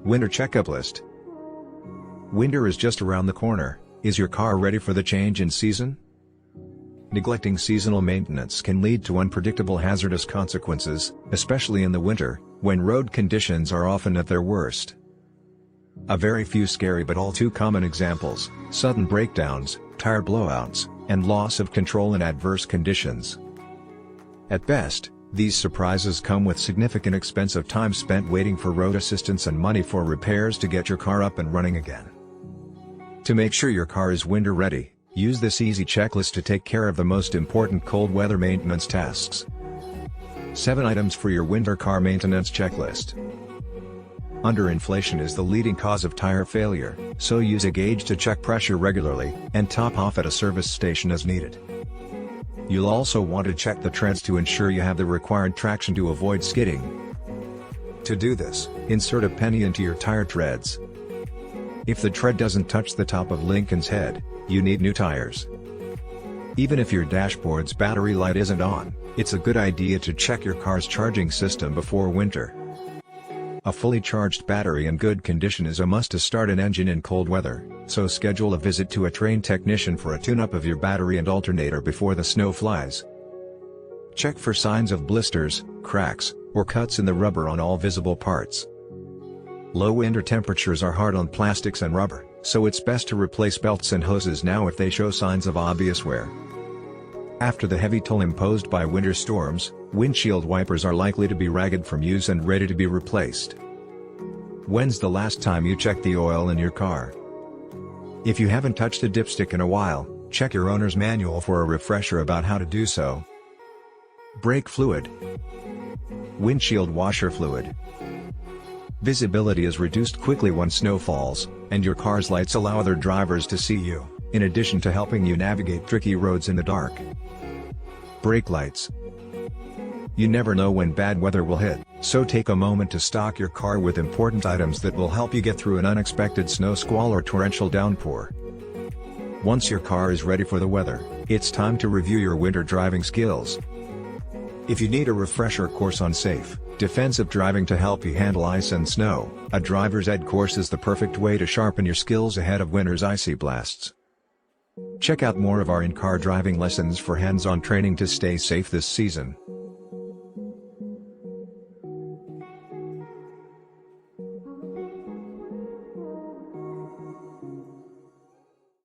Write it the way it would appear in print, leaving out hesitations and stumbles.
Winter checkup list. Winter is just around the corner. Is your car ready for the change in season? Neglecting seasonal maintenance can lead to unpredictable hazardous consequences, especially in the winter, when road conditions are often at their worst. A very few scary but all too common examples: sudden breakdowns, tire blowouts, and loss of control in adverse conditions. At best, these surprises come with significant expense of time spent waiting for road assistance and money for repairs to get your car up and running again. To make sure your car is winter ready, use this easy checklist to take care of the most important cold weather maintenance tasks. 7 items for your winter car maintenance checklist. Underinflation is the leading cause of tire failure, so use a gauge to check pressure regularly, and top off at a service station as needed. You'll also want to check the treads to ensure you have the required traction to avoid skidding. To do this, insert a penny into your tire treads. If the tread doesn't touch the top of Lincoln's head, you need new tires. Even if your dashboard's battery light isn't on, it's a good idea to check your car's charging system before winter. A fully charged battery in good condition is a must to start an engine in cold weather, so schedule a visit to a trained technician for a tune-up of your battery and alternator before the snow flies. Check for signs of blisters, cracks, or cuts in the rubber on all visible parts. Low winter temperatures are hard on plastics and rubber, so it's best to replace belts and hoses now if they show signs of obvious wear. After the heavy toll imposed by winter storms, windshield wipers are likely to be ragged from use and ready to be replaced. When's the last time you checked the oil in your car? If you haven't touched a dipstick in a while, check your owner's manual for a refresher about how to do so. Brake fluid. Windshield washer fluid. Visibility is reduced quickly when snow falls, and your car's lights allow other drivers to see you, in addition to helping you navigate tricky roads in the dark. Brake lights. You never know when bad weather will hit, so take a moment to stock your car with important items that will help you get through an unexpected snow squall or torrential downpour. Once your car is ready for the weather, it's time to review your winter driving skills. If you need a refresher course on safe, defensive driving to help you handle ice and snow, a driver's ed course is the perfect way to sharpen your skills ahead of winter's icy blasts. Check out more of our in-car driving lessons for hands-on training to stay safe this season.